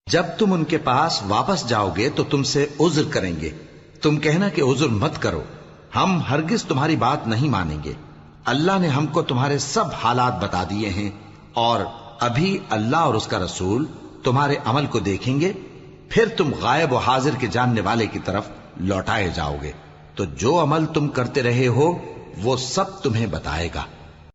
جب تم ان کے پاس واپس جاؤ گے تو تم سے عذر کریں گے. تم کہنا کہ عذر مت کرو، ہم ہرگز تمہاری بات نہیں مانیں گے. اللہ نے ہم کو تمہارے سب حالات بتا دیے ہیں، اور ابھی اللہ اور اس کا رسول تمہارے عمل کو دیکھیں گے، پھر تم غائب و حاضر کے جاننے والے کی طرف لوٹائے جاؤ گے. تو جو عمل تم کرتے رہے ہو وہ سب تمہیں بتائے گا.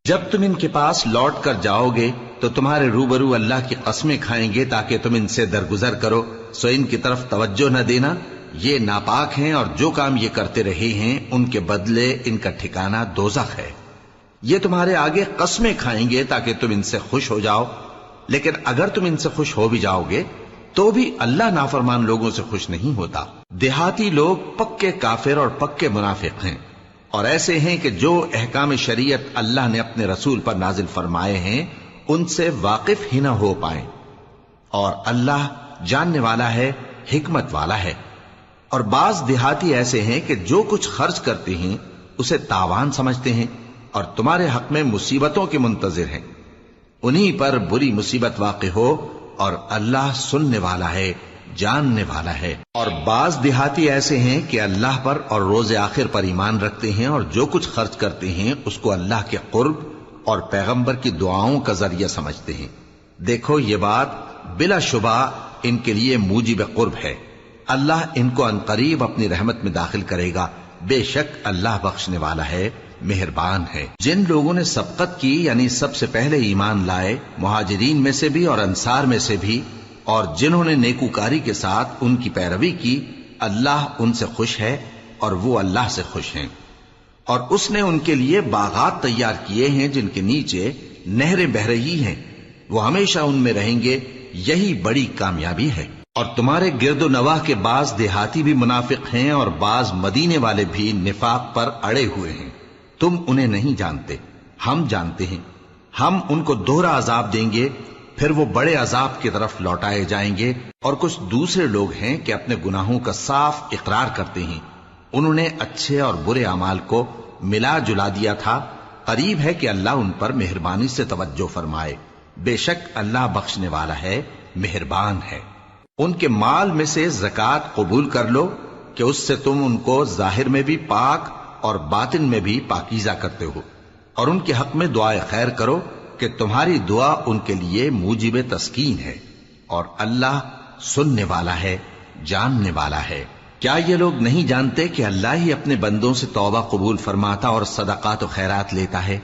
جب تم ان کے پاس لوٹ کر جاؤ گے تو تمہارے روبرو اللہ کی قسمیں کھائیں گے تاکہ تم ان سے درگزر کرو، سو ان کی طرف توجہ نہ دینا، یہ ناپاک ہیں، اور جو کام یہ کرتے رہے ہیں ان کے بدلے ان کا ٹھکانہ دوزخ ہے. یہ تمہارے آگے قسمیں کھائیں گے تاکہ تم ان سے خوش ہو جاؤ، لیکن اگر تم ان سے خوش ہو بھی جاؤ گے تو بھی اللہ نافرمان لوگوں سے خوش نہیں ہوتا. دیہاتی لوگ پکے کافر اور پکے منافق ہیں، اور ایسے ہیں کہ جو احکام شریعت اللہ نے اپنے رسول پر نازل فرمائے ہیں ان سے واقف ہی نہ ہو پائیں. اور اللہ جاننے والا ہے، حکمت والا ہے. اور بعض دیہاتی ایسے ہیں کہ جو کچھ خرچ کرتے ہیں اسے تاوان سمجھتے ہیں اور تمہارے حق میں مصیبتوں کے منتظر ہیں. انہی پر بری مصیبت واقع ہو، اور اللہ سننے والا ہے، جاننے والا ہے. اور بعض دیہاتی ایسے ہیں کہ اللہ پر اور روز آخر پر ایمان رکھتے ہیں، اور جو کچھ خرچ کرتے ہیں اس کو اللہ کے قرب اور پیغمبر کی دعاؤں کا ذریعہ سمجھتے ہیں. دیکھو یہ بات بلا شبہ ان کے لیے موجب قرب ہے. اللہ ان کو عنقریب اپنی رحمت میں داخل کرے گا. بے شک اللہ بخشنے والا ہے، مہربان ہے. جن لوگوں نے سبقت کی یعنی سب سے پہلے ایمان لائے، مہاجرین میں سے بھی اور انصار میں سے بھی، اور جنہوں نے نیکوکاری کے ساتھ ان کی پیروی کی، اللہ ان سے خوش ہے اور وہ اللہ سے خوش ہیں. اور اس نے ان کے لیے باغات تیار کیے ہیں جن کے نیچے نہریں بہہ رہی ہیں، وہ ہمیشہ ان میں رہیں گے. یہی بڑی کامیابی ہے. اور تمہارے گرد و نواح کے بعض دیہاتی بھی منافق ہیں اور بعض مدینے والے بھی نفاق پر اڑے ہوئے ہیں. تم انہیں نہیں جانتے، ہم جانتے ہیں. ہم ان کو دوہرا عذاب دیں گے، پھر وہ بڑے عذاب کی طرف لوٹائے جائیں گے. اور کچھ دوسرے لوگ ہیں کہ اپنے گناہوں کا صاف اقرار کرتے ہیں. انہوں نے اچھے اور برے اعمال کو ملا جلا دیا تھا. قریب ہے کہ اللہ ان پر مہربانی سے توجہ فرمائے. بے شک اللہ بخشنے والا ہے، مہربان ہے. ان کے مال میں سے زکوٰۃ قبول کر لو کہ اس سے تم ان کو ظاہر میں بھی پاک اور باطن میں بھی پاکیزہ کرتے ہو. اور ان کے حق میں دعائے خیر کرو کہ تمہاری دعا ان کے لیے موجب تسکین ہے. اور اللہ سننے والا ہے، جاننے والا ہے. کیا یہ لوگ نہیں جانتے کہ اللہ ہی اپنے بندوں سے توبہ قبول فرماتا اور صدقات و خیرات لیتا ہے،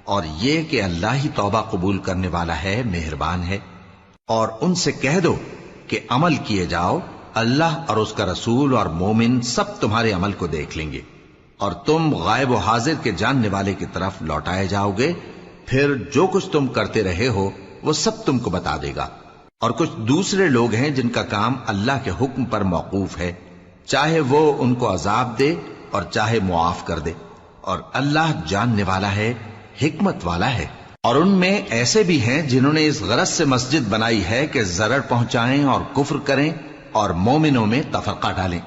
اور یہ کہ اللہ ہی توبہ قبول کرنے والا ہے، مہربان ہے. اور ان سے کہہ دو کہ عمل کیے جاؤ، اللہ اور اس کا رسول اور مومن سب تمہارے عمل کو دیکھ لیں گے، اور تم غائب و حاضر کے جاننے والے کی طرف لوٹائے جاؤ گے. پھر جو کچھ تم کرتے رہے ہو وہ سب تم کو بتا دے گا. اور کچھ دوسرے لوگ ہیں جن کا کام اللہ کے حکم پر موقوف ہے، چاہے وہ ان کو عذاب دے اور چاہے معاف کر دے. اور اللہ جاننے والا ہے، حکمت والا ہے. اور ان میں ایسے بھی ہیں جنہوں نے اس غرض سے مسجد بنائی ہے کہ ضرر پہنچائیں اور کفر کریں اور مومنوں میں تفرقہ ڈالیں.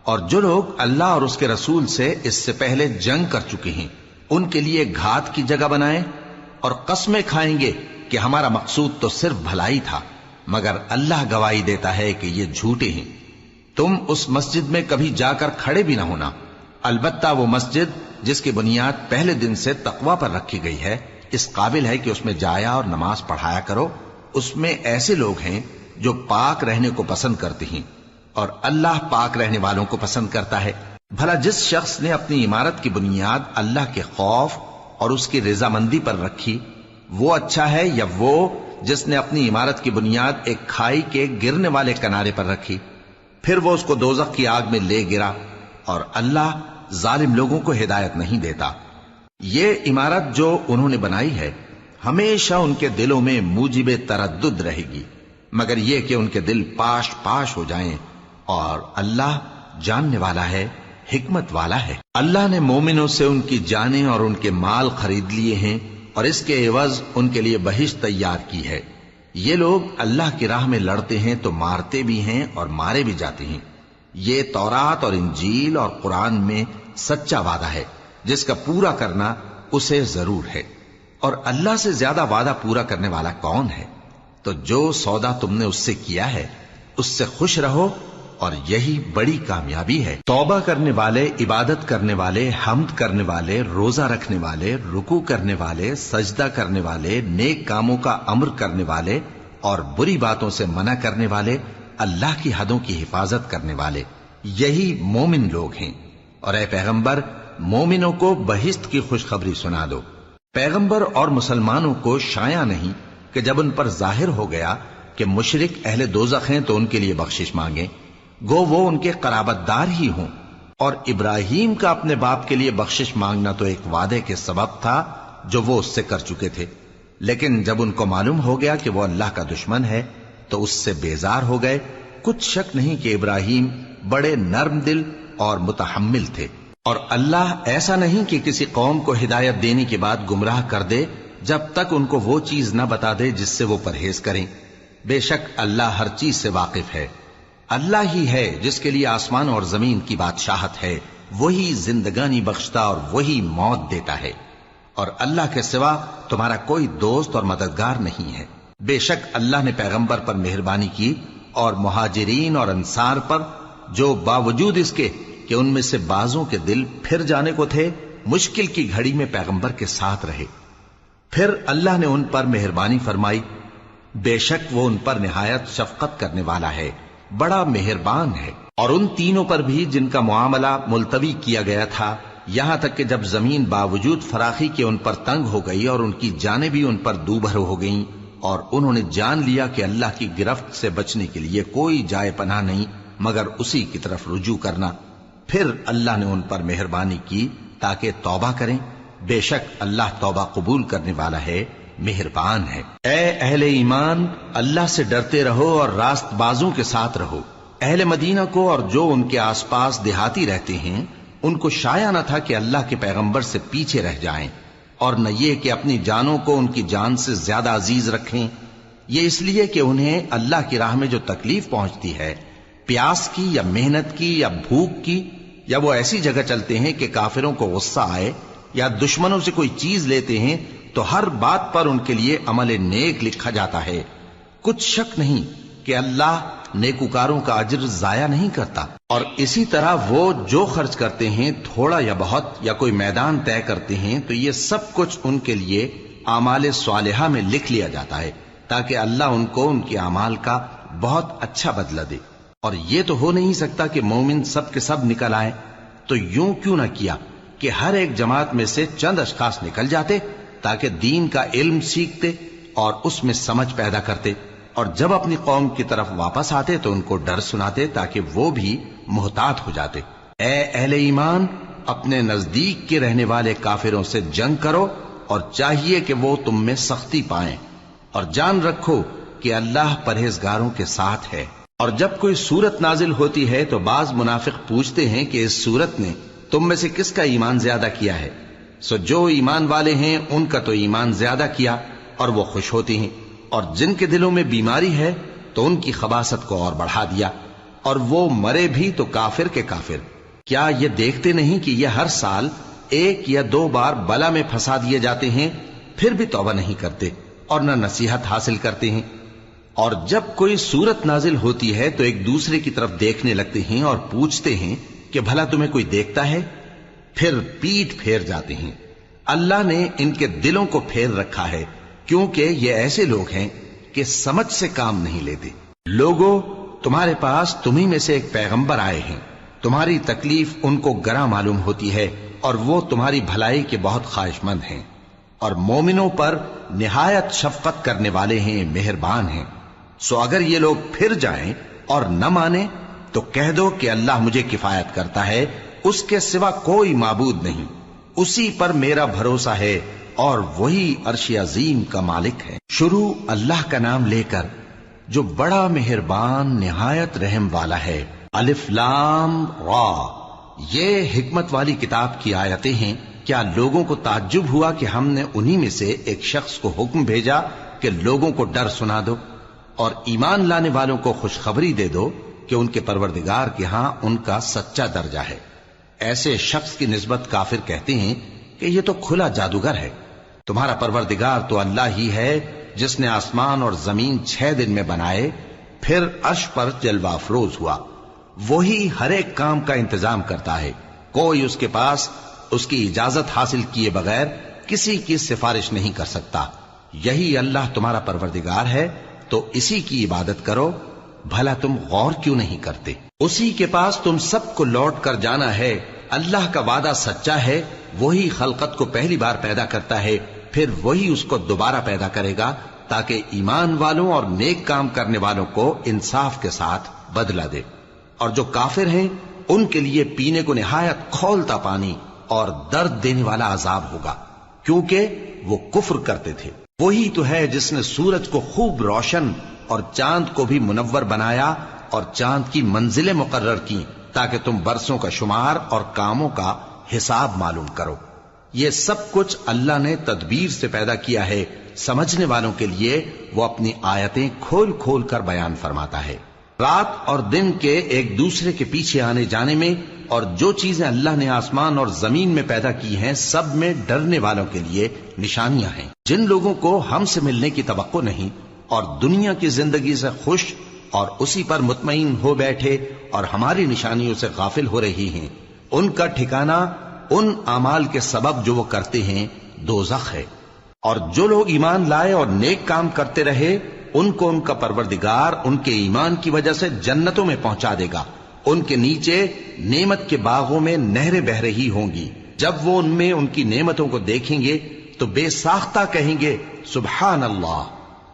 اور جو لوگ اللہ اور اس کے رسول سے اس سے پہلے جنگ کر چکے ہیں ان کے لیے گھات کی جگہ بنائیں، اور قسمیں کھائیں گے کہ ہمارا مقصود تو صرف بھلائی تھا، مگر اللہ گواہی دیتا ہے کہ یہ جھوٹے ہیں. تم اس مسجد میں کبھی جا کر کھڑے بھی نہ ہونا، البتہ وہ مسجد جس کی بنیاد پہلے دن سے تقوی پر رکھی گئی ہے اس قابل ہے کہ اس میں جایا اور نماز پڑھایا کرو. اس میں ایسے لوگ ہیں جو پاک رہنے کو پسند کرتے ہیں، اور اللہ پاک رہنے والوں کو پسند کرتا ہے. بھلا جس شخص نے اپنی عمارت کی بنیاد اللہ کے خوف اور اس کی رضامندی پر رکھی، وہ اچھا ہے یا وہ جس نے اپنی عمارت کی بنیاد ایک کھائی کے گرنے والے کنارے پر رکھی، پھر وہ اس کو دوزخ کی آگ میں لے گرا؟ اور اللہ ظالم لوگوں کو ہدایت نہیں دیتا. یہ عمارت جو انہوں نے بنائی ہے ہمیشہ ان کے دلوں میں موجب تردد رہے گی، مگر یہ کہ ان کے دل پاش پاش ہو جائیں. اور اللہ جاننے والا ہے، حکمت والا ہے. اللہ نے مومنوں سے ان کی جانیں اور ان کے مال خرید لیے ہیں، اور اس کے عوض ان کے لیے بہشت تیار کی ہے. یہ لوگ اللہ کی راہ میں لڑتے ہیں تو مارتے بھی ہیں اور مارے بھی جاتے ہیں. یہ تورات اور انجیل اور قرآن میں سچا وعدہ ہے جس کا پورا کرنا اسے ضرور ہے. اور اللہ سے زیادہ وعدہ پورا کرنے والا کون ہے؟ تو جو سودا تم نے اس سے کیا ہے اس سے خوش رہو اور یہی بڑی کامیابی ہے۔ توبہ کرنے والے، عبادت کرنے والے، حمد کرنے والے، روزہ رکھنے والے، رکوع کرنے والے، سجدہ کرنے والے، نیک کاموں کا امر کرنے والے اور بری باتوں سے منع کرنے والے، اللہ کی حدوں کی حفاظت کرنے والے، یہی مومن لوگ ہیں۔ اور اے پیغمبر، مومنوں کو بہشت کی خوشخبری سنا دو۔ پیغمبر اور مسلمانوں کو شایع نہیں کہ جب ان پر ظاہر ہو گیا کہ مشرک اہل دوزخ ہیں تو ان کے لیے بخشش مانگیں، گو وہ ان کے قرابت دار ہی ہوں۔ اور ابراہیم کا اپنے باپ کے لیے بخشش مانگنا تو ایک وعدے کے سبب تھا جو وہ اس سے کر چکے تھے، لیکن جب ان کو معلوم ہو گیا کہ وہ اللہ کا دشمن ہے تو اس سے بیزار ہو گئے۔ کچھ شک نہیں کہ ابراہیم بڑے نرم دل اور متحمل تھے، اور اللہ ایسا نہیں کہ کسی قوم کو ہدایت دینے کے بعد گمراہ کر دے جب تک ان کو وہ چیز نہ بتا دے جس سے وہ پرہیز کریں۔ بے شک اللہ ہر چیز سے واقف ہے۔ اللہ ہی ہے جس کے لیے آسمان اور زمین کی بادشاہت ہے، وہی زندگانی بخشتا اور وہی موت دیتا ہے، اور اللہ کے سوا تمہارا کوئی دوست اور مددگار نہیں ہے۔ بے شک اللہ نے پیغمبر پر مہربانی کی اور مہاجرین اور انصار پر، جو باوجود اس کے کہ ان میں سے بعضوں کے دل پھر جانے کو تھے، مشکل کی گھڑی میں پیغمبر کے ساتھ رہے۔ پھر اللہ نے ان پر مہربانی فرمائی، بے شک وہ ان پر نہایت شفقت کرنے والا ہے، بڑا مہربان ہے۔ اور ان تینوں پر بھی جن کا معاملہ ملتوی کیا گیا تھا، یہاں تک کہ جب زمین باوجود فراخی کے ان پر تنگ ہو گئی اور ان کی جانیں بھی ان پر دوبھر ہو گئیں، اور انہوں نے جان لیا کہ اللہ کی گرفت سے بچنے کے لیے کوئی جائے پناہ نہیں مگر اسی کی طرف رجوع کرنا، پھر اللہ نے ان پر مہربانی کی تاکہ توبہ کریں۔ بے شک اللہ توبہ قبول کرنے والا ہے، مہربان ہے۔ اے اہل ایمان، اللہ سے ڈرتے رہو اور راست بازوں کے ساتھ رہو۔ اہل مدینہ کو اور جو ان کے آس پاس دیہاتی رہتے ہیں، ان کو شایع نہ تھا کہ اللہ کے پیغمبر سے پیچھے رہ جائیں، اور نہ یہ کہ اپنی جانوں کو ان کی جان سے زیادہ عزیز رکھیں۔ یہ اس لیے کہ انہیں اللہ کی راہ میں جو تکلیف پہنچتی ہے، پیاس کی یا محنت کی یا بھوک کی، یا وہ ایسی جگہ چلتے ہیں کہ کافروں کو غصہ آئے یا دشمنوں سے کوئی چیز لیتے ہیں، تو ہر بات پر ان کے لیے عمل نیک لکھا جاتا ہے۔ کچھ شک نہیں کہ اللہ نیکوکاروں کا اجر ضائع نہیں کرتا۔ اور اسی طرح وہ جو خرچ کرتے ہیں، تھوڑا یا بہت یا کوئی میدان طے کرتے ہیں، تو یہ سب کچھ ان کے لیے اعمال صالحہ میں لکھ لیا جاتا ہے، تاکہ اللہ ان کو ان کے اعمال کا بہت اچھا بدلہ دے۔ اور یہ تو ہو نہیں سکتا کہ مومن سب کے سب نکل آئیں، تو یوں کیوں نہ کیا کہ ہر ایک جماعت میں سے چند اشخاص نکل جاتے تاکہ دین کا علم سیکھتے اور اس میں سمجھ پیدا کرتے، اور جب اپنی قوم کی طرف واپس آتے تو ان کو ڈر سناتے تاکہ وہ بھی محتاط ہو جاتے۔ اے اہل ایمان، اپنے نزدیک کے رہنے والے کافروں سے جنگ کرو، اور چاہیے کہ وہ تم میں سختی پائیں، اور جان رکھو کہ اللہ پرہیزگاروں کے ساتھ ہے۔ اور جب کوئی سورت نازل ہوتی ہے تو بعض منافق پوچھتے ہیں کہ اس سورت نے تم میں سے کس کا ایمان زیادہ کیا ہے؟ سو جو ایمان والے ہیں ان کا تو ایمان زیادہ کیا اور وہ خوش ہوتی ہیں، اور جن کے دلوں میں بیماری ہے تو ان کی خباثت کو اور بڑھا دیا، اور وہ مرے بھی تو کافر کے کافر۔ کیا یہ دیکھتے نہیں کہ یہ ہر سال 1 یا 2 بار بلا میں پھنسا دیے جاتے ہیں، پھر بھی توبہ نہیں کرتے اور نہ نصیحت حاصل کرتے ہیں؟ اور جب کوئی سورت نازل ہوتی ہے تو ایک دوسرے کی طرف دیکھنے لگتے ہیں اور پوچھتے ہیں کہ بھلا تمہیں کوئی دیکھتا ہے؟ پھر پیٹ پھیر جاتے ہیں۔ اللہ نے ان کے دلوں کو پھیر رکھا ہے، کیونکہ یہ ایسے لوگ ہیں کہ سمجھ سے کام نہیں لیتے۔ لوگوں، تمہارے پاس تمہیں میں سے ایک پیغمبر آئے ہیں، تمہاری تکلیف ان کو گراں معلوم ہوتی ہے اور وہ تمہاری بھلائی کے بہت خواہش مند ہیں، اور مومنوں پر نہایت شفقت کرنے والے ہیں، مہربان ہیں۔ سو اگر یہ لوگ پھر جائیں اور نہ مانیں تو کہہ دو کہ اللہ مجھے کفایت کرتا ہے، اس کے سوا کوئی معبود نہیں، اسی پر میرا بھروسہ ہے اور وہی عرش عظیم کا مالک ہے۔ شروع اللہ کا نام لے کر جو بڑا مہربان نہایت رحم والا ہے۔ الف لام را، یہ حکمت والی کتاب کی آیتیں ہیں۔ کیا لوگوں کو تعجب ہوا کہ ہم نے انہی میں سے ایک شخص کو حکم بھیجا کہ لوگوں کو ڈر سنا دو اور ایمان لانے والوں کو خوشخبری دے دو کہ ان کے پروردگار کے ہاں ان کا سچا درجہ ہے۔ ایسے شخص کی نسبت کافر کہتے ہیں کہ یہ تو کھلا جادوگر ہے۔ تمہارا پروردگار تو اللہ ہی ہے جس نے آسمان اور زمین 6 دن میں بنائے، پھر عرش پر جلوہ افروز ہوا۔ وہی ہر ایک کام کا انتظام کرتا ہے، کوئی اس کے پاس اس کی اجازت حاصل کیے بغیر کسی کی سفارش نہیں کر سکتا۔ یہی اللہ تمہارا پروردگار ہے، تو اسی کی عبادت کرو۔ بھلا تم غور کیوں نہیں کرتے؟ اسی کے پاس تم سب کو لوٹ کر جانا ہے۔ اللہ کا وعدہ سچا ہے، وہی خلقت کو پہلی بار پیدا کرتا ہے، پھر وہی اس کو دوبارہ پیدا کرے گا تاکہ ایمان والوں اور نیک کام کرنے والوں کو انصاف کے ساتھ بدلہ دے۔ اور جو کافر ہیں ان کے لیے پینے کو نہایت کھولتا پانی اور درد دینے والا عذاب ہوگا، کیونکہ وہ کفر کرتے تھے۔ وہی تو ہے جس نے سورج کو خوب روشن اور چاند کو بھی منور بنایا اور چاند کی منزلیں مقرر کی تاکہ تم برسوں کا شمار اور کاموں کا حساب معلوم کرو۔ یہ سب کچھ اللہ نے تدبیر سے پیدا کیا ہے، سمجھنے والوں کے لیے وہ اپنی آیتیں کھول کھول کر بیان فرماتا ہے۔ رات اور دن کے ایک دوسرے کے پیچھے آنے جانے میں اور جو چیزیں اللہ نے آسمان اور زمین میں پیدا کی ہیں سب میں ڈرنے والوں کے لیے نشانیاں ہیں۔ جن لوگوں کو ہم سے ملنے کی توقع نہیں اور دنیا کی زندگی سے خوش اور اسی پر مطمئن ہو بیٹھے اور ہماری نشانیوں سے غافل ہو رہی ہیں، ان کا ٹھکانہ ان اعمال کے سبب جو وہ کرتے ہیں دوزخ ہے۔ اور جو لوگ ایمان لائے اور نیک کام کرتے رہے ان کو ان کا پروردگار ان کے ایمان کی وجہ سے جنتوں میں پہنچا دے گا، ان کے نیچے نعمت کے باغوں میں نہریں بہ رہی ہوں گی۔ جب وہ ان میں ان کی نعمتوں کو دیکھیں گے تو بے ساختہ کہیں گے سبحان اللہ،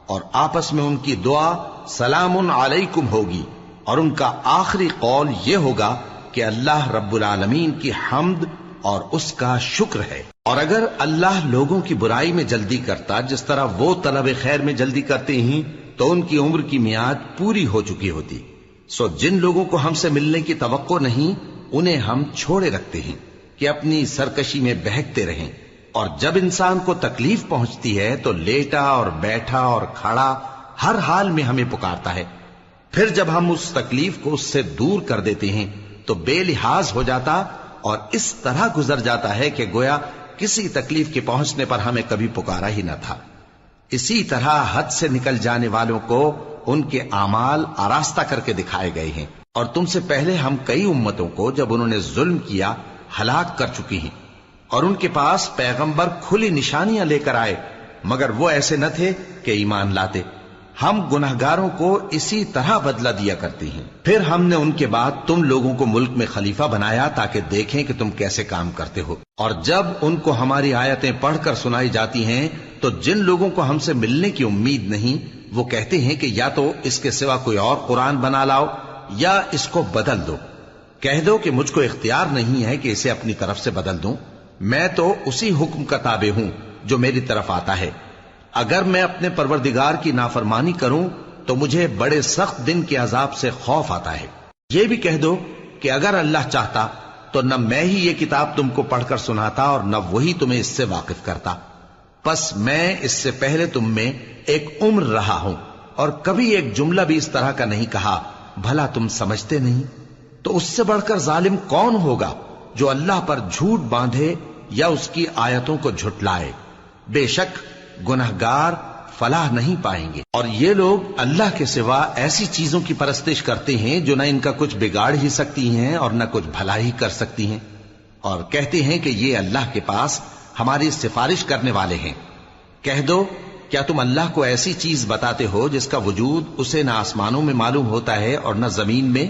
اور آپس میں ان کی دعا سلام علیکم ہوگی، اور ان کا آخری قول یہ ہوگا کہ اللہ رب العالمین کی حمد اور اس کا شکر ہے۔ اور اگر اللہ لوگوں کی برائی میں جلدی کرتا جس طرح وہ طلب خیر میں جلدی کرتے ہیں تو ان کی عمر کی میعاد پوری ہو چکی ہوتی۔ سو جن لوگوں کو ہم سے ملنے کی توقع نہیں انہیں ہم چھوڑے رکھتے ہیں کہ اپنی سرکشی میں بہکتے رہیں، اور جب انسان کو تکلیف پہنچتی ہے تو لیٹا اور بیٹھا اور کھڑا ہر حال میں ہمیں پکارتا ہے، پھر جب ہم اس تکلیف کو اس سے دور کر دیتے ہیں تو بے لحاظ ہو جاتا اور اس طرح گزر جاتا ہے کہ گویا کسی تکلیف کے پہنچنے پر ہمیں کبھی پکارا ہی نہ تھا۔ اسی طرح حد سے نکل جانے والوں کو ان کے اعمال آراستہ کر کے دکھائے گئے ہیں، اور تم سے پہلے ہم کئی امتوں کو جب انہوں نے ظلم کیا ہلاک کر چکی ہیں، اور ان کے پاس پیغمبر کھلی نشانیاں لے کر آئے مگر وہ ایسے نہ تھے کہ ایمان لاتے۔ ہم گنہگاروں کو اسی طرح بدلہ دیا کرتے ہیں۔ پھر ہم نے ان کے بعد تم لوگوں کو ملک میں خلیفہ بنایا تاکہ دیکھیں کہ تم کیسے کام کرتے ہو، اور جب ان کو ہماری آیتیں پڑھ کر سنائی جاتی ہیں تو جن لوگوں کو ہم سے ملنے کی امید نہیں وہ کہتے ہیں کہ یا تو اس کے سوا کوئی اور قرآن بنا لاؤ یا اس کو بدل دو۔ کہہ دو کہ مجھ کو اختیار نہیں ہے کہ اسے اپنی طرف سے بدل دوں، میں تو اسی حکم کا تابع ہوں جو میری طرف آتا ہے۔ اگر میں اپنے پروردگار کی نافرمانی کروں تو مجھے بڑے سخت دن کے عذاب سے خوف آتا ہے۔ یہ بھی کہہ دو کہ اگر اللہ چاہتا تو نہ میں ہی یہ کتاب تم کو پڑھ کر سناتا اور نہ وہی تمہیں اس سے واقف کرتا، پس میں اس سے پہلے تم میں ایک عمر رہا ہوں اور کبھی ایک جملہ بھی اس طرح کا نہیں کہا، بھلا تم سمجھتے نہیں؟ تو اس سے بڑھ کر ظالم کون ہوگا جو اللہ پر جھوٹ باندھے یا اس کی آیتوں کو جھٹلائے؟ بے شک گنہگار فلاح نہیں پائیں گے۔ اور یہ لوگ اللہ کے سوا ایسی چیزوں کی پرستش کرتے ہیں جو نہ ان کا کچھ بگاڑ ہی سکتی ہیں اور نہ کچھ بھلا ہی کر سکتی ہیں، اور کہتے ہیں کہ یہ اللہ کے پاس ہماری سفارش کرنے والے ہیں۔ کہہ دو کیا تم اللہ کو ایسی چیز بتاتے ہو جس کا وجود اسے نہ آسمانوں میں معلوم ہوتا ہے اور نہ زمین میں؟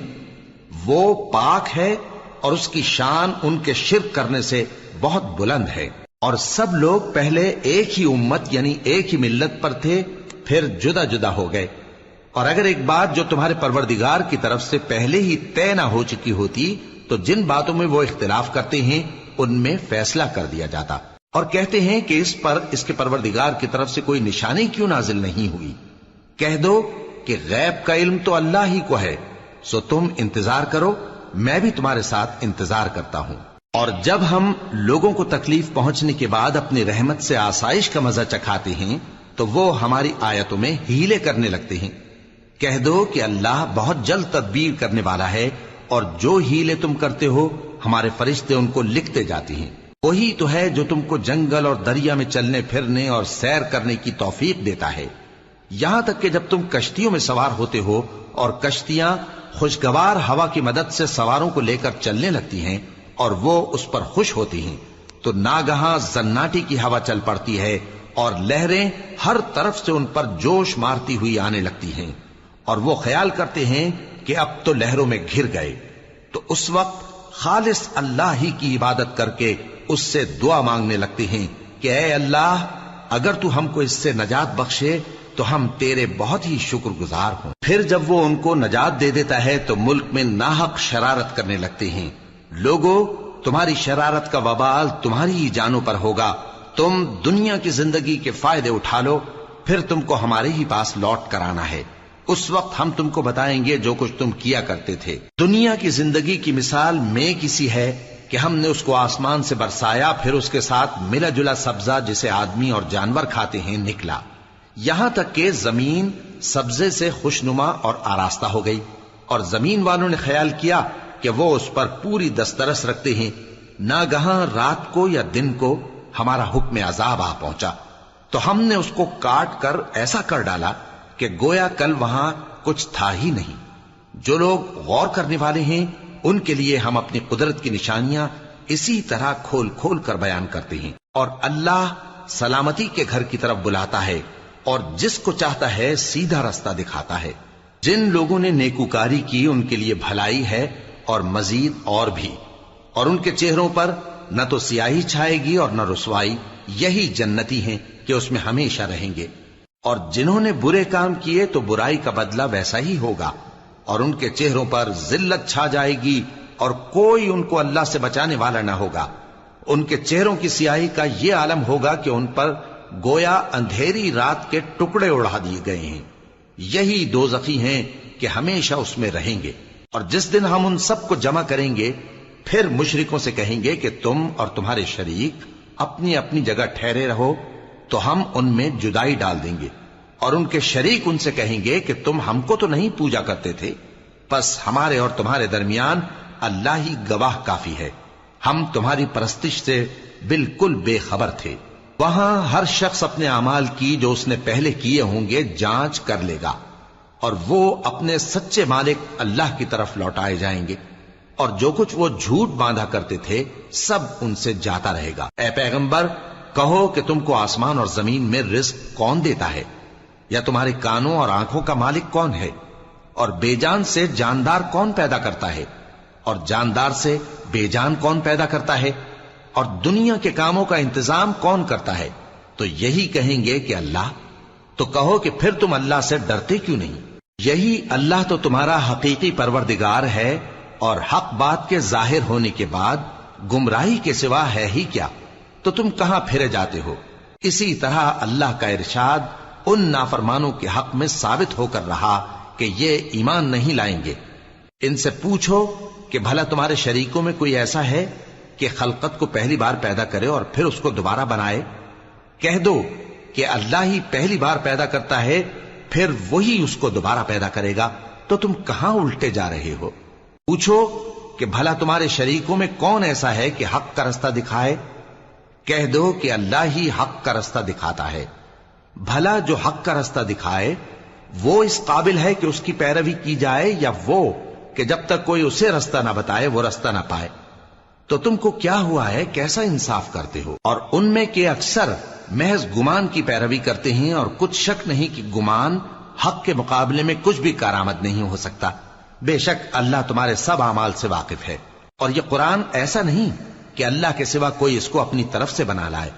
وہ پاک ہے اور اس کی شان ان کے شرک کرنے سے بہت بلند ہے۔ اور سب لوگ پہلے ایک ہی امت یعنی ایک ہی ملت پر تھے، پھر جدا جدا ہو گئے، اور اگر ایک بات جو تمہارے پروردگار کی طرف سے پہلے ہی طے نہ ہو چکی ہوتی تو جن باتوں میں وہ اختلاف کرتے ہیں ان میں فیصلہ کر دیا جاتا۔ اور کہتے ہیں کہ اس پر اس کے پروردگار کی طرف سے کوئی نشانی کیوں نازل نہیں ہوئی؟ کہہ دو کہ غیب کا علم تو اللہ ہی کو ہے، سو تم انتظار کرو، میں بھی تمہارے ساتھ انتظار کرتا ہوں۔ اور جب ہم لوگوں کو تکلیف پہنچنے کے بعد اپنی رحمت سے آسائش کا مزہ چکھاتے ہیں تو وہ ہماری آیتوں میں ہیلے کرنے لگتے ہیں۔ کہہ دو کہ اللہ بہت جلد تدبیر کرنے والا ہے، اور جو ہیلے تم کرتے ہو ہمارے فرشتے ان کو لکھتے جاتے ہیں۔ وہی تو ہے جو تم کو جنگل اور دریا میں چلنے پھرنے اور سیر کرنے کی توفیق دیتا ہے۔ یہاں تک کہ جب تم کشتیوں میں سوار ہوتے ہو اور کشتیاں خوشگوار ہوا کی مدد سے سواروں کو لے کر چلنے لگتی ہیں اور وہ اس پر خوش ہوتی ہیں، تو ناگہاں زناٹی کی ہوا چل پڑتی ہے اور لہریں ہر طرف سے ان پر جوش مارتی ہوئی آنے لگتی ہیں، اور وہ خیال کرتے ہیں کہ اب تو لہروں میں گھر گئے۔ تو اس وقت خالص اللہ ہی کی عبادت کر کے اس سے دعا مانگنے لگتے ہیں کہ اے اللہ، اگر تو ہم کو اس سے نجات بخشے تو ہم تیرے بہت ہی شکر گزار ہوں۔ پھر جب وہ ان کو نجات دے دیتا ہے تو ملک میں ناحق شرارت کرنے لگتے ہیں۔ لوگو، تمہاری شرارت کا وبال تمہاری ہی جانوں پر ہوگا۔ تم دنیا کی زندگی کے فائدے اٹھا لو، پھر تم کو ہمارے ہی پاس لوٹ کر آنا ہے۔ اس وقت ہم تم کو بتائیں گے جو کچھ تم کیا کرتے تھے۔ دنیا کی زندگی کی مثال میں کسی ہے کہ ہم نے اس کو آسمان سے برسایا، پھر اس کے ساتھ ملا جلا سبزہ جسے آدمی اور جانور کھاتے ہیں نکلا، یہاں تک کہ زمین سبزے سے خوشنما اور آراستہ ہو گئی، اور زمین والوں نے خیال کیا کہ وہ اس پر پوری دسترس رکھتے ہیں۔ ناگہاں رات کو یا دن کو ہمارا حکم عذاب آ پہنچا تو ہم نے اس کو کاٹ کر ایسا کر ڈالا کہ گویا کل وہاں کچھ تھا ہی نہیں۔ جو لوگ غور کرنے والے ہیں ان کے لیے ہم اپنی قدرت کی نشانیاں اسی طرح کھول کھول کر بیان کرتے ہیں، اور اللہ سلامتی کے گھر کی طرف بلاتا ہے اور جس کو چاہتا ہے سیدھا رستہ دکھاتا ہے۔ جن لوگوں نے نیکوکاری کی ان کے لیے بھلائی ہے اور مزید اور بھی، اور ان کے چہروں پر نہ تو سیاہی چھائے گی اور نہ رسوائی، یہی جنتی ہیں کہ اس میں ہمیشہ رہیں گے۔ اور جنہوں نے برے کام کیے تو برائی کا بدلہ ویسا ہی ہوگا، اور ان کے چہروں پر ذلت چھا جائے گی اور کوئی ان کو اللہ سے بچانے والا نہ ہوگا۔ ان کے چہروں کی سیاہی کا یہ عالم ہوگا کہ ان پر گویا اندھیری رات کے ٹکڑے اڑا دیے گئے ہیں۔ یہی دوزخی ہیں کہ ہمیشہ اس میں رہیں گے۔ اور جس دن ہم ان سب کو جمع کریں گے پھر مشرکوں سے کہیں گے کہ تم اور تمہارے شریک اپنی اپنی جگہ ٹھہرے رہو، تو ہم ان میں جدائی ڈال دیں گے، اور ان کے شریک ان سے کہیں گے کہ تم ہم کو تو نہیں پوجا کرتے تھے، بس ہمارے اور تمہارے درمیان اللہ ہی گواہ کافی ہے، ہم تمہاری پرستش سے بالکل بے خبر تھے۔ وہاں ہر شخص اپنے اعمال کی جو اس نے پہلے کیے ہوں گے جانچ کر لے گا، اور وہ اپنے سچے مالک اللہ کی طرف لوٹائے جائیں گے، اور جو کچھ وہ جھوٹ باندھا کرتے تھے سب ان سے جاتا رہے گا۔ اے پیغمبر، کہو کہ تم کو آسمان اور زمین میں رزق کون دیتا ہے، یا تمہارے کانوں اور آنکھوں کا مالک کون ہے، اور بے جان سے جاندار کون پیدا کرتا ہے، اور جاندار سے بے جان کون پیدا کرتا ہے، اور دنیا کے کاموں کا انتظام کون کرتا ہے؟ تو یہی کہیں گے کہ اللہ۔ تو کہو کہ پھر تم اللہ سے ڈرتے کیوں نہیں؟ یہی اللہ تو تمہارا حقیقی پروردگار ہے، اور حق بات کے ظاہر ہونے کے بعد گمراہی کے سوا ہے ہی کیا؟ تو تم کہاں پھرے جاتے ہو؟ اسی طرح اللہ کا ارشاد ان نافرمانوں کے حق میں ثابت ہو کر رہا کہ یہ ایمان نہیں لائیں گے۔ ان سے پوچھو کہ بھلا تمہارے شریکوں میں کوئی ایسا ہے کہ خلقت کو پہلی بار پیدا کرے اور پھر اس کو دوبارہ بنائے؟ کہہ دو کہ اللہ ہی پہلی بار پیدا کرتا ہے، پھر وہی اس کو دوبارہ پیدا کرے گا، تو تم کہاں الٹے جا رہے ہو؟ پوچھو کہ بھلا تمہارے شریکوں میں کون ایسا ہے کہ حق کا رستہ دکھائے؟ کہہ دو کہ اللہ ہی حق کا رستہ دکھاتا ہے۔ بھلا جو حق کا رستہ دکھائے وہ اس قابل ہے کہ اس کی پیروی کی جائے، یا وہ کہ جب تک کوئی اسے رستہ نہ بتائے وہ رستہ نہ پائے؟ تو تم کو کیا ہوا ہے، کیسا انصاف کرتے ہو؟ اور ان میں کے اکثر محض گمان کی پیروی کرتے ہیں، اور کچھ شک نہیں کہ گمان حق کے مقابلے میں کچھ بھی کارآمد نہیں ہو سکتا۔ بے شک اللہ تمہارے سب اعمال سے واقف ہے، اور یہ قرآن ایسا نہیں کہ اللہ کے سوا کوئی اس کو اپنی طرف سے بنا لائے۔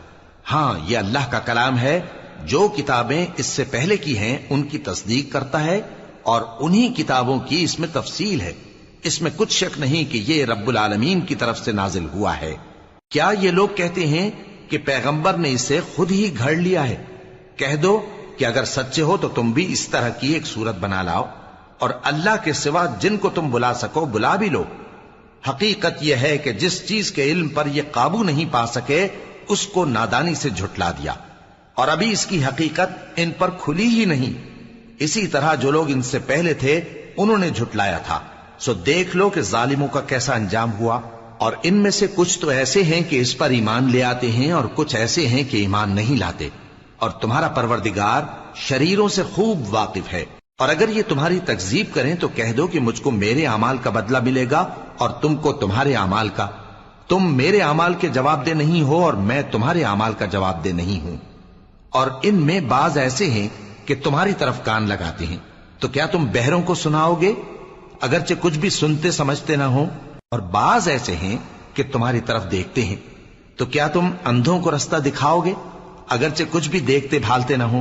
ہاں، یہ اللہ کا کلام ہے، جو کتابیں اس سے پہلے کی ہیں ان کی تصدیق کرتا ہے، اور انہی کتابوں کی اس میں تفصیل ہے۔ اس میں کچھ شک نہیں کہ یہ رب العالمین کی طرف سے نازل ہوا ہے۔ کیا یہ لوگ کہتے ہیں کہ پیغمبر نے اسے خود ہی گھڑ لیا ہے؟ کہہ دو کہ اگر سچے ہو تو تم بھی اس طرح کی ایک صورت بنا لاؤ، اور اللہ کے سوا جن کو تم بلا سکو بلا بھی لو۔ حقیقت یہ ہے کہ جس چیز کے علم پر یہ قابو نہیں پا سکے اس کو نادانی سے جھٹلا دیا، اور ابھی اس کی حقیقت ان پر کھلی ہی نہیں۔ اسی طرح جو لوگ ان سے پہلے تھے انہوں نے جھٹلایا تھا، سو دیکھ لو کہ ظالموں کا کیسا انجام ہوا۔ اور ان میں سے کچھ تو ایسے ہیں کہ اس پر ایمان لے آتے ہیں، اور کچھ ایسے ہیں کہ ایمان نہیں لاتے، اور تمہارا پروردگار شریروں سے خوب واقف ہے۔ اور اگر یہ تمہاری تکذیب کریں تو کہہ دو کہ مجھ کو میرے اعمال کا بدلہ ملے گا اور تم کو تمہارے اعمال کا۔ تم میرے اعمال کے جواب دہ نہیں ہو اور میں تمہارے اعمال کا جواب دہ نہیں ہوں۔ اور ان میں بعض ایسے ہیں کہ تمہاری طرف کان لگاتے ہیں، تو کیا تم بہروں کو سناؤ گے اگرچہ کچھ بھی سنتے سمجھتے نہ ہو؟ اور بعض ایسے ہیں کہ تمہاری طرف دیکھتے ہیں، تو کیا تم اندھوں کو رستہ دکھاؤ گے اگرچہ کچھ بھی دیکھتے بھالتے نہ ہو؟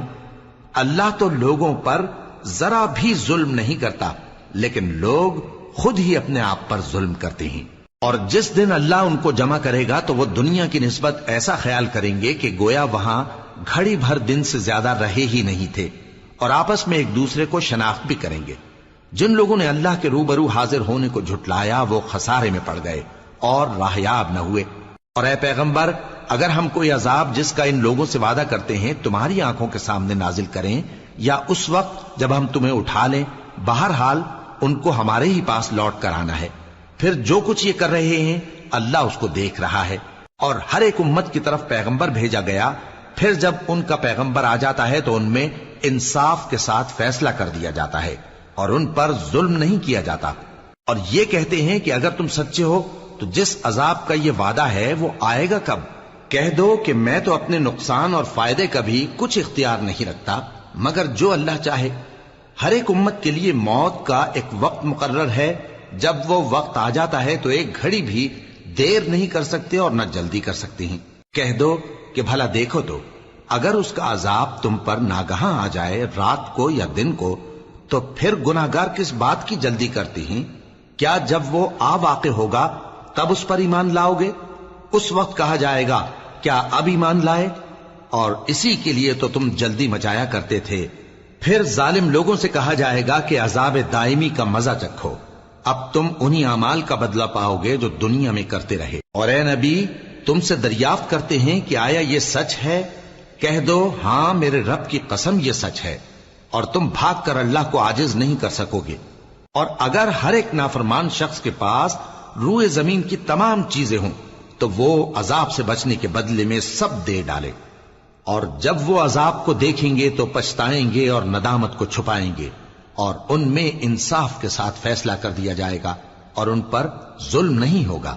اللہ تو لوگوں پر ذرا بھی ظلم نہیں کرتا، لیکن لوگ خود ہی اپنے آپ پر ظلم کرتے ہیں۔ اور جس دن اللہ ان کو جمع کرے گا تو وہ دنیا کی نسبت ایسا خیال کریں گے کہ گویا وہاں گھڑی بھر دن سے زیادہ رہے ہی نہیں تھے، اور آپس میں ایک دوسرے کو شناخت بھی کریں گے۔ جن لوگوں نے اللہ کے روبرو حاضر ہونے کو جھٹلایا وہ خسارے میں پڑ گئے اور راہیاب نہ ہوئے۔ اور اے پیغمبر، اگر ہم کوئی عذاب جس کا ان لوگوں سے وعدہ کرتے ہیں تمہاری آنکھوں کے سامنے نازل کریں یا اس وقت جب ہم تمہیں اٹھا لیں، بہرحال ان کو ہمارے ہی پاس لوٹ کر آنا ہے۔ پھر جو کچھ یہ کر رہے ہیں اللہ اس کو دیکھ رہا ہے۔ اور ہر ایک امت کی طرف پیغمبر بھیجا گیا، پھر جب ان کا پیغمبر آ جاتا ہے تو ان میں انصاف کے ساتھ فیصلہ کر دیا جاتا ہے اور ان پر ظلم نہیں کیا جاتا۔ اور یہ کہتے ہیں کہ اگر تم سچے ہو تو جس عذاب کا یہ وعدہ ہے وہ آئے گا کب؟ کہہ دو کہ میں تو اپنے نقصان اور فائدے کا بھی کچھ اختیار نہیں رکھتا مگر جو اللہ چاہے۔ ہر ایک امت کے لیے موت کا ایک وقت مقرر ہے، جب وہ وقت آ جاتا ہے تو ایک گھڑی بھی دیر نہیں کر سکتے اور نہ جلدی کر سکتے ہیں۔ کہہ دو کہ بھلا دیکھو تو اگر اس کا عذاب تم پر ناگہاں آ جائے رات کو یا دن کو تو پھر گناہگار کس بات کی جلدی کرتے ہیں؟ کیا جب وہ آ واقع ہوگا تب اس پر ایمان لاؤ گے؟ اس وقت کہا جائے گا کیا اب ایمان لائے؟ اور اسی کے لیے تو تم جلدی مچایا کرتے تھے۔ پھر ظالم لوگوں سے کہا جائے گا کہ عذاب دائمی کا مزہ چکھو، اب تم انہی اعمال کا بدلہ پاؤ گے جو دنیا میں کرتے رہے۔ اور اے نبی، تم سے دریافت کرتے ہیں کہ آیا یہ سچ ہے؟ کہہ دو ہاں میرے رب کی قسم یہ سچ ہے، اور تم بھاگ کر اللہ کو عاجز نہیں کر سکو گے۔ اور اگر ہر ایک نافرمان شخص کے پاس روئے زمین کی تمام چیزیں ہوں تو وہ عذاب سے بچنے کے بدلے میں سب دے ڈالے، اور جب وہ عذاب کو دیکھیں گے تو پچھتائیں گے اور ندامت کو چھپائیں گے، اور ان میں انصاف کے ساتھ فیصلہ کر دیا جائے گا اور ان پر ظلم نہیں ہوگا۔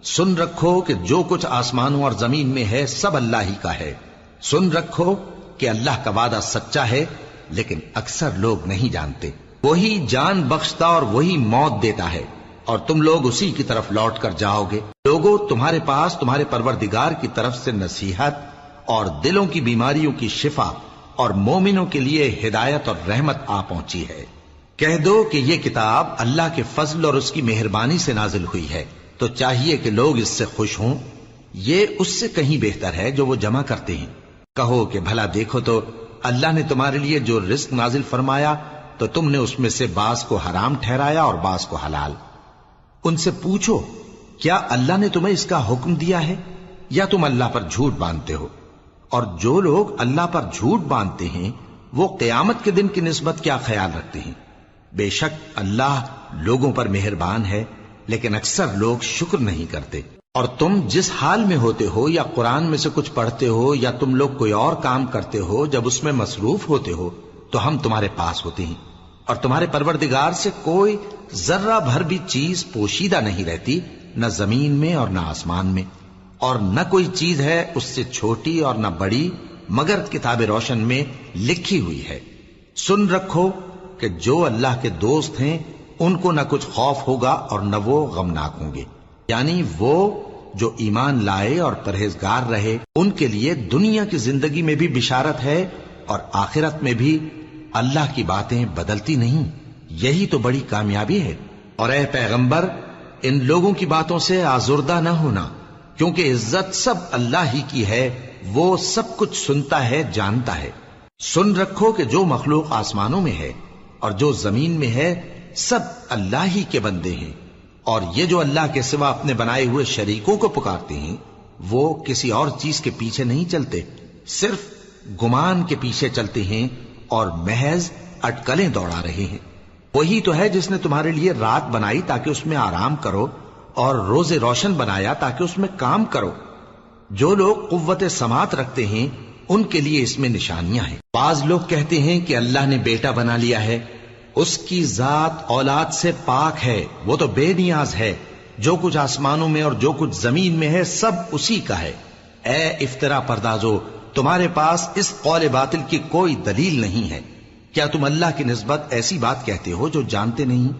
سن رکھو کہ جو کچھ آسمانوں اور زمین میں ہے سب اللہ ہی کا ہے۔ سن رکھو کہ اللہ کا وعدہ سچا ہے، لیکن اکثر لوگ نہیں جانتے۔ وہی جان بخشتا اور وہی موت دیتا ہے، اور تم لوگ اسی کی طرف لوٹ کر جاؤ گے۔ لوگوں، تمہارے پاس تمہارے پروردگار کی طرف سے نصیحت اور دلوں کی بیماریوں کی شفا اور مومنوں کے لیے ہدایت اور رحمت آ پہنچی ہے۔ کہہ دو کہ یہ کتاب اللہ کے فضل اور اس کی مہربانی سے نازل ہوئی ہے، تو چاہیے کہ لوگ اس سے خوش ہوں۔ یہ اس سے کہیں بہتر ہے جو وہ جمع کرتے ہیں۔ کہو کہ بھلا دیکھو تو اللہ نے تمہارے لیے جو رزق نازل فرمایا تو تم نے اس میں سے بعض کو حرام ٹھہرایا اور بعض کو حلال۔ ان سے پوچھو کیا اللہ نے تمہیں اس کا حکم دیا ہے یا تم اللہ پر جھوٹ باندھتے ہو؟ اور جو لوگ اللہ پر جھوٹ باندھتے ہیں وہ قیامت کے دن کی نسبت کیا خیال رکھتے ہیں؟ بے شک اللہ لوگوں پر مہربان ہے، لیکن اکثر لوگ شکر نہیں کرتے۔ اور تم جس حال میں ہوتے ہو یا قرآن میں سے کچھ پڑھتے ہو یا تم لوگ کوئی اور کام کرتے ہو، جب اس میں مصروف ہوتے ہو تو ہم تمہارے پاس ہوتے ہیں، اور تمہارے پروردگار سے کوئی ذرہ بھر بھی چیز پوشیدہ نہیں رہتی، نہ زمین میں اور نہ آسمان میں، اور نہ کوئی چیز ہے اس سے چھوٹی اور نہ بڑی مگر کتاب روشن میں لکھی ہوئی ہے۔ سن رکھو کہ جو اللہ کے دوست ہیں ان کو نہ کچھ خوف ہوگا اور نہ وہ غمناک ہوں گے، یعنی وہ جو ایمان لائے اور پرہیزگار رہے ان کے لیے دنیا کی زندگی میں بھی بشارت ہے اور آخرت میں بھی۔ اللہ کی باتیں بدلتی نہیں، یہی تو بڑی کامیابی ہے۔ اور اے پیغمبر، ان لوگوں کی باتوں سے آزردہ نہ ہونا، کیونکہ عزت سب اللہ ہی کی ہے، وہ سب کچھ سنتا ہے، جانتا ہے۔ سن رکھو کہ جو مخلوق آسمانوں میں ہے اور جو زمین میں ہے سب اللہ ہی کے بندے ہیں، اور یہ جو اللہ کے سوا اپنے بنائے ہوئے شریکوں کو پکارتے ہیں وہ کسی اور چیز کے پیچھے نہیں چلتے، صرف گمان کے پیچھے چلتے ہیں اور محض اٹکلیں دوڑا رہے ہیں۔ وہی تو ہے جس نے تمہارے لیے رات بنائی تاکہ اس میں آرام کرو، اور روز روشن بنایا تاکہ اس میں کام کرو۔ جو لوگ قوت سماعت رکھتے ہیں ان کے لیے اس میں نشانیاں ہیں۔ بعض لوگ کہتے ہیں کہ اللہ نے بیٹا بنا لیا ہے، اس کی ذات اولاد سے پاک ہے، وہ تو بے نیاز ہے، جو کچھ آسمانوں میں اور جو کچھ زمین میں ہے سب اسی کا ہے۔ اے افترا پردازو، تمہارے پاس اس قول باطل کی کوئی دلیل نہیں ہے۔ کیا تم اللہ کی نسبت ایسی بات کہتے ہو جو جانتے نہیں؟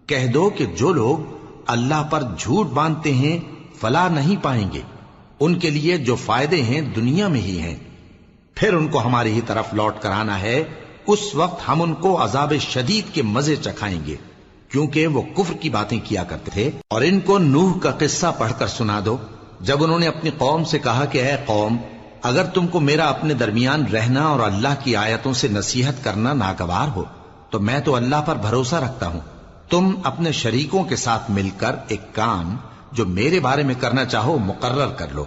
کہہ دو کہ جو لوگ اللہ پر جھوٹ باندھتے ہیں فلاح نہیں پائیں گے، ان کے لیے جو فائدے ہیں دنیا میں ہی ہیں، پھر ان کو ہماری ہی طرف لوٹ کر آنا ہے، اس وقت ہم ان کو عذاب شدید کے مزے چکھائیں گے، کیونکہ وہ کفر کی باتیں کیا کرتے تھے۔ اور ان کو نوح کا قصہ پڑھ کر سنا دو، جب انہوں نے اپنی قوم سے کہا کہ اے قوم، اگر تم کو میرا اپنے درمیان رہنا اور اللہ کی آیتوں سے نصیحت کرنا ناگوار ہو تو میں تو اللہ پر بھروسہ رکھتا ہوں، تم اپنے شریکوں کے ساتھ مل کر ایک کام جو میرے بارے میں کرنا چاہو مقرر کر لو،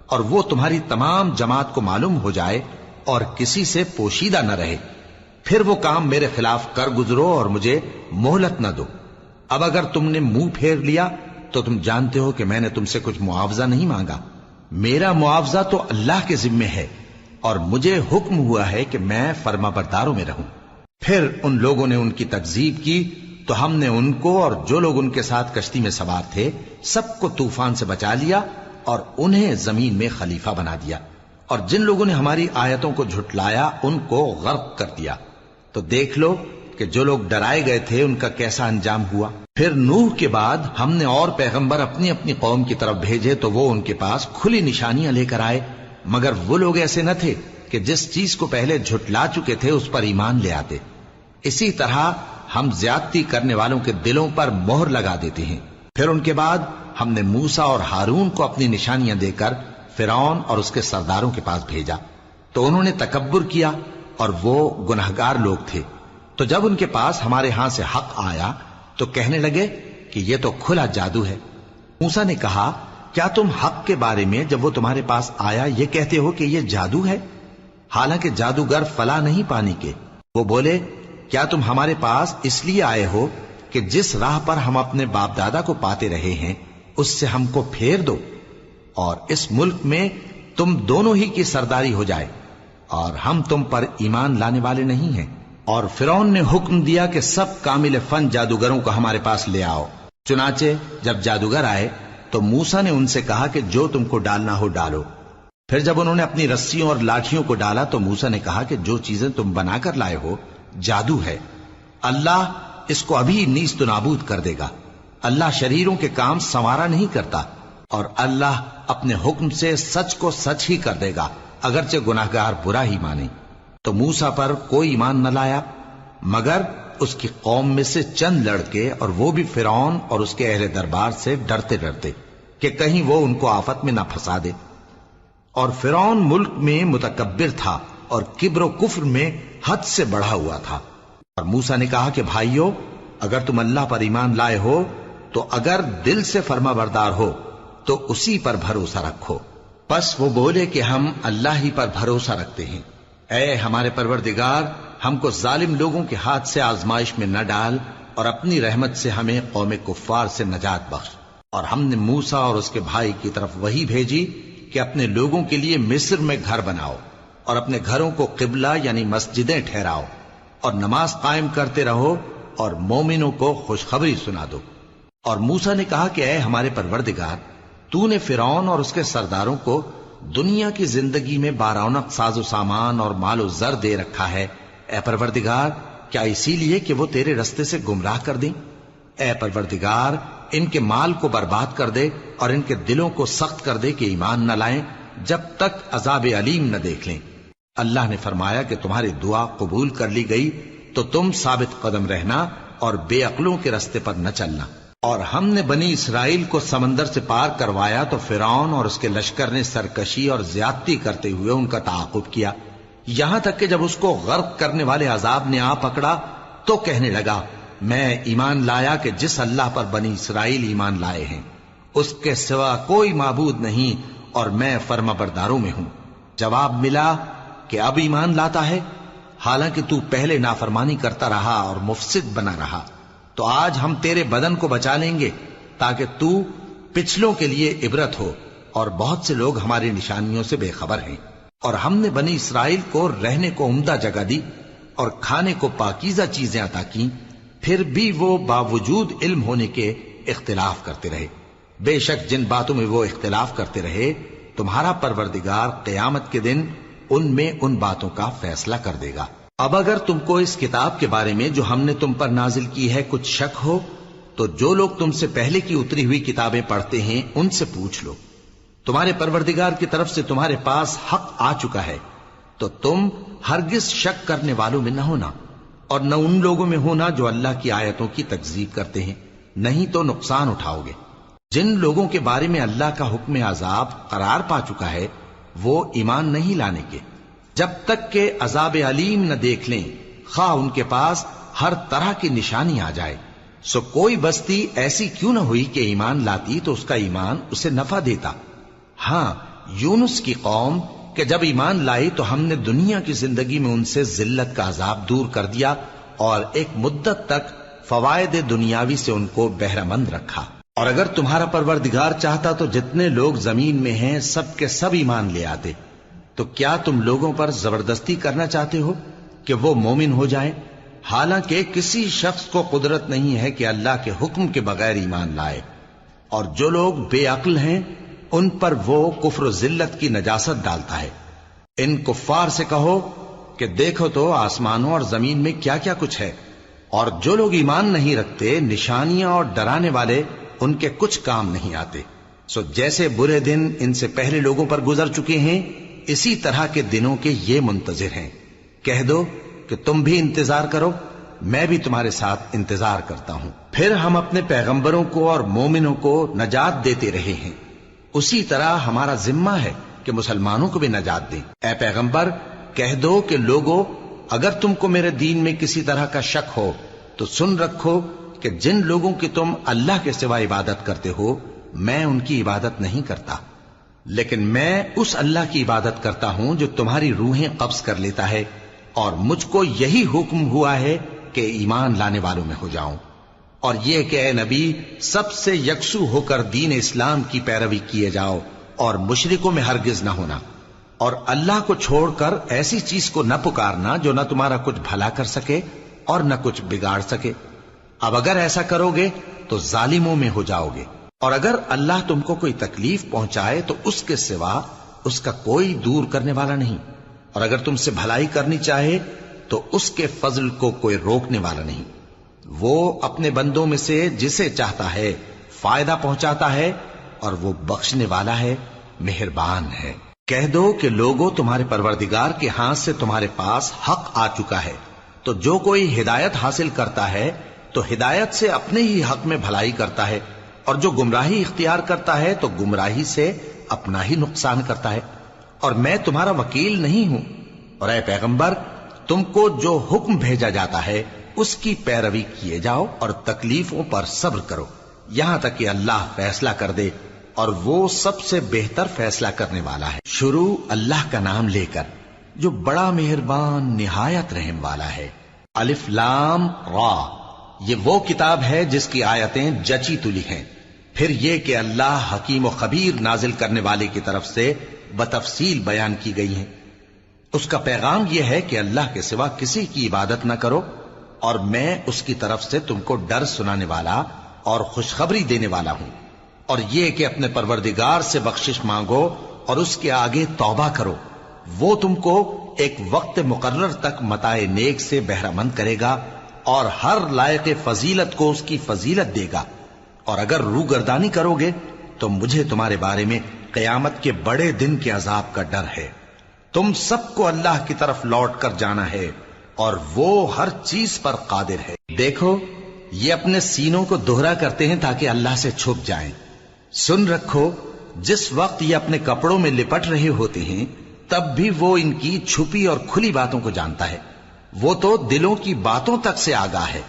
اور وہ تمہاری تمام جماعت کو معلوم ہو جائے اور کسی سے پوشیدہ نہ رہے، پھر وہ کام میرے خلاف کر گزرو اور مجھے مہلت نہ دو۔ اب اگر تم نے منہ پھیر لیا تو تم جانتے ہو کہ میں نے تم سے کچھ معاوضہ نہیں مانگا، میرا معاوضہ تو اللہ کے ذمے ہے، اور مجھے حکم ہوا ہے کہ میں فرما برداروں میں رہوں۔ پھر ان لوگوں نے ان کی تکذیب کی تو ہم نے ان کو اور جو لوگ ان کے ساتھ کشتی میں سوار تھے سب کو طوفان سے بچا لیا اور انہیں زمین میں خلیفہ بنا دیا، اور جن لوگوں نے ہماری آیتوں کو جھٹلایا ان کو غرق کر دیا۔ تو دیکھ لو کہ جو لوگ ڈرائے گئے تھے ان کا کیسا انجام ہوا۔ پھر نوح کے بعد ہم نے اور پیغمبر اپنی اپنی قوم کی طرف بھیجے تو وہ ان کے پاس کھلی نشانیاں لے کر آئے، مگر وہ لوگ ایسے نہ تھے کہ جس چیز کو پہلے جھٹلا چکے تھے اس پر ایمان لے آتے۔ اسی طرح ہم زیادتی کرنے والوں کے دلوں پر مہر لگا دیتے ہیں۔ پھر ان کے بعد ہم نے موسیٰ اور ہارون کو اپنی نشانیاں دے کر فرعون اور اس کے سرداروں کے پاس بھیجا، تو انہوں نے تکبر کیا اور وہ گناہگار لوگ تھے۔ تو جب ان کے پاس ہمارے ہاں سے حق آیا تو کہنے لگے کہ یہ تو کھلا جادو ہے۔ موسیٰ نے کہا کیا تم حق کے بارے میں جب وہ تمہارے پاس آیا یہ کہتے ہو کہ یہ جادو ہے، حالانکہ جادوگر فلاح نہیں پانے کے؟ وہ بولے کیا تم ہمارے پاس اس لیے آئے ہو کہ جس راہ پر ہم اپنے باپ دادا کو پاتے رہے ہیں اس سے ہم کو پھیر دو، اور اس ملک میں تم دونوں ہی کی سرداری ہو جائے، اور ہم تم پر ایمان لانے والے نہیں ہیں۔ اور فرعون نے حکم دیا کہ سب کامل فن جادوگروں کو ہمارے پاس لے آؤ۔ چنانچہ جب جادوگر آئے تو موسیٰ نے ان سے کہا کہ جو تم کو ڈالنا ہو ڈالو۔ پھر جب انہوں نے اپنی رسیوں اور لاٹھیوں کو ڈالا تو موسیٰ نے کہا کہ جو چیزیں تم بنا کر لائے ہو جادو ہے، اللہ اس کو ابھی نیست و نابود کر دے گا۔ اللہ شریروں کے کام سنوارا نہیں کرتا، اور اللہ اپنے حکم سے سچ کو سچ ہی کر دے گا اگرچہ گناہگار برا ہی مانے۔ تو موسیٰ پر کوئی ایمان نہ لایا مگر اس کی قوم میں سے چند لڑکے، اور وہ بھی فرعون اور اس کے اہل دربار سے ڈرتے ڈرتے کہ کہیں وہ ان کو آفت میں نہ پھنسا دے۔ اور فرعون ملک میں متکبر تھا اور کبر و کفر میں حد سے بڑھا ہوا تھا۔ اور موسیٰ نے کہا کہ بھائیو، اگر تم اللہ پر ایمان لائے ہو تو اگر دل سے فرما بردار ہو تو اسی پر بھروسہ رکھو۔ پس وہ بولے کہ ہم اللہ ہی پر بھروسہ رکھتے ہیں۔ اے ہمارے پروردگار، ہم کو ظالم لوگوں کے ہاتھ سے آزمائش میں نہ ڈال، اور اپنی رحمت سے ہمیں قوم کفار سے نجات بخش۔ اور ہم نے موسیٰ اور اس کے بھائی کی طرف وحی بھیجی کہ اپنے لوگوں کے لیے مصر میں گھر بناؤ، اور اپنے گھروں کو قبلہ یعنی مسجدیں ٹھہراؤ، اور نماز قائم کرتے رہو، اور مومنوں کو خوشخبری سنا دو۔ اور موسیٰ نے کہا کہ اے ہمارے پروردگار، تو نے فرعون اور اس کے سرداروں کو دنیا کی زندگی میں بارونق ساز و سامان اور مال و زر دے رکھا ہے، اے پروردگار کیا اسی لیے کہ وہ تیرے رستے سے گمراہ کر دیں؟ اے پروردگار ان کے مال کو برباد کر دے اور ان کے دلوں کو سخت کر دے کہ ایمان نہ لائیں جب تک عذاب علیم نہ دیکھ لیں۔ اللہ نے فرمایا کہ تمہاری دعا قبول کر لی گئی تو تم ثابت قدم رہنا اور بے عقلوں کے رستے پر نہ چلنا۔ اور ہم نے بنی اسرائیل کو سمندر سے پار کروایا تو فرعون اور اس کے لشکر نے سرکشی اور زیادتی کرتے ہوئے ان کا تعاقب کیا، یہاں تک کہ جب اس کو غرق کرنے والے عذاب نے آ پکڑا تو کہنے لگا میں ایمان لایا کہ جس اللہ پر بنی اسرائیل ایمان لائے ہیں اس کے سوا کوئی معبود نہیں، اور میں فرما برداروں میں ہوں۔ جواب ملا کہ اب ایمان لاتا ہے، حالانکہ تو پہلے نافرمانی کرتا رہا اور مفسد بنا رہا، تو آج ہم تیرے بدن کو بچا لیں گے تاکہ تو پچھلوں کے لیے عبرت ہو، اور بہت سے لوگ ہماری نشانیوں سے بے خبر ہیں۔ اور ہم نے بنی اسرائیل کو رہنے کو عمدہ جگہ دی اور کھانے کو پاکیزہ چیزیں عطا کی، پھر بھی وہ باوجود علم ہونے کے اختلاف کرتے رہے۔ بے شک جن باتوں میں وہ اختلاف کرتے رہے تمہارا پروردگار قیامت کے دن ان میں ان باتوں کا فیصلہ کر دے گا۔ اب اگر تم کو اس کتاب کے بارے میں جو ہم نے تم پر نازل کی ہے کچھ شک ہو تو جو لوگ تم سے پہلے کی اتری ہوئی کتابیں پڑھتے ہیں ان سے پوچھ لو، تمہارے پروردگار کی طرف سے تمہارے پاس حق آ چکا ہے تو تم ہرگز شک کرنے والوں میں نہ ہونا، اور نہ ان لوگوں میں ہونا جو اللہ کی آیتوں کی تکذیب کرتے ہیں، نہیں تو نقصان اٹھاؤ گے۔ جن لوگوں کے بارے میں اللہ کا حکم عذاب قرار پا چکا ہے وہ ایمان نہیں لانے کے جب تک کہ عذاب علیم نہ دیکھ لیں، خواہ ان کے پاس ہر طرح کی نشانی آ جائے۔ سو کوئی بستی ایسی کیوں نہ ہوئی کہ ایمان لاتی تو اس کا ایمان اسے نفع دیتا۔ ہاں، یونس کی قوم کہ جب ایمان لائی تو ہم نے دنیا کی زندگی میں ان سے ذلت کا عذاب دور کر دیا اور ایک مدت تک فوائد دنیاوی سے ان کو بہرہ مند رکھا۔ اور اگر تمہارا پروردگار چاہتا تو جتنے لوگ زمین میں ہیں سب کے سب ایمان لے آتے، تو کیا تم لوگوں پر زبردستی کرنا چاہتے ہو کہ وہ مومن ہو جائیں؟ حالانکہ کسی شخص کو قدرت نہیں ہے کہ اللہ کے حکم کے بغیر ایمان لائے، اور جو لوگ بے عقل ہیں ان پر وہ کفر و ذلت کی نجاست ڈالتا ہے۔ ان کفار سے کہو کہ دیکھو تو آسمانوں اور زمین میں کیا کیا کچھ ہے، اور جو لوگ ایمان نہیں رکھتے نشانیاں اور ڈرانے والے ان کے کچھ کام نہیں آتے۔ سو جیسے برے دن ان سے پہلے لوگوں پر گزر چکے ہیں اسی طرح کے دنوں کے یہ منتظر ہیں۔ کہہ دو کہ تم بھی انتظار کرو، میں بھی تمہارے ساتھ انتظار کرتا ہوں۔ پھر ہم اپنے پیغمبروں کو اور مومنوں کو نجات دیتے رہے ہیں، اسی طرح ہمارا ذمہ ہے کہ مسلمانوں کو بھی نجات دیں۔ اے پیغمبر کہہ دو کہ لوگو اگر تم کو میرے دین میں کسی طرح کا شک ہو تو سن رکھو کہ جن لوگوں کی تم اللہ کے سوا عبادت کرتے ہو میں ان کی عبادت نہیں کرتا، لیکن میں اس اللہ کی عبادت کرتا ہوں جو تمہاری روحیں قبض کر لیتا ہے، اور مجھ کو یہی حکم ہوا ہے کہ ایمان لانے والوں میں ہو جاؤں، اور یہ کہ اے نبی سب سے یکسو ہو کر دین اسلام کی پیروی کیے جاؤ اور مشرکوں میں ہرگز نہ ہونا، اور اللہ کو چھوڑ کر ایسی چیز کو نہ پکارنا جو نہ تمہارا کچھ بھلا کر سکے اور نہ کچھ بگاڑ سکے۔ اب اگر ایسا کرو گے تو ظالموں میں ہو جاؤ گے، اور اگر اللہ تم کو کوئی تکلیف پہنچائے تو اس کے سوا اس کا کوئی دور کرنے والا نہیں، اور اگر تم سے بھلائی کرنی چاہے تو اس کے فضل کو کوئی روکنے والا نہیں۔ وہ اپنے بندوں میں سے جسے چاہتا ہے فائدہ پہنچاتا ہے، اور وہ بخشنے والا ہے، مہربان ہے۔ کہہ دو کہ لوگوں تمہارے پروردگار کے ہاتھ سے تمہارے پاس حق آ چکا ہے، تو جو کوئی ہدایت حاصل کرتا ہے تو ہدایت سے اپنے ہی حق میں بھلائی کرتا ہے، اور جو گمراہی اختیار کرتا ہے تو گمراہی سے اپنا ہی نقصان کرتا ہے، اور میں تمہارا وکیل نہیں ہوں۔ اور اے پیغمبر تم کو جو حکم بھیجا جاتا ہے اس کی پیروی کیے جاؤ اور تکلیفوں پر صبر کرو یہاں تک کہ اللہ فیصلہ کر دے، اور وہ سب سے بہتر فیصلہ کرنے والا ہے۔ شروع اللہ کا نام لے کر جو بڑا مہربان نہایت رحم والا ہے۔ الف لام را، یہ وہ کتاب ہے جس کی آیتیں جچی تلی ہیں۔ پھر یہ کہ اللہ حکیم و خبیر نازل کرنے والے کی طرف سے بتفصیل بیان کی گئی ہیں۔ اس کا پیغام یہ ہے کہ اللہ کے سوا کسی کی عبادت نہ کرو، اور میں اس کی طرف سے تم کو ڈر سنانے والا اور خوشخبری دینے والا ہوں، اور یہ کہ اپنے پروردگار سے بخشش مانگو اور اس کے آگے توبہ کرو، وہ تم کو ایک وقت مقرر تک متاع نیک سے بہرہ مند کرے گا، اور ہر لائق فضیلت کو اس کی فضیلت دے گا۔ اور اگر روگردانی کرو گے تو مجھے تمہارے بارے میں قیامت کے بڑے دن کے عذاب کا ڈر ہے۔ تم سب کو اللہ کی طرف لوٹ کر جانا ہے، اور وہ ہر چیز پر قادر ہے۔ دیکھو یہ اپنے سینوں کو دوہرا کرتے ہیں تاکہ اللہ سے چھپ جائیں۔ سن رکھو جس وقت یہ اپنے کپڑوں میں لپٹ رہے ہوتے ہیں تب بھی وہ ان کی چھپی اور کھلی باتوں کو جانتا ہے، وہ تو دلوں کی باتوں تک سے آگاہ ہے۔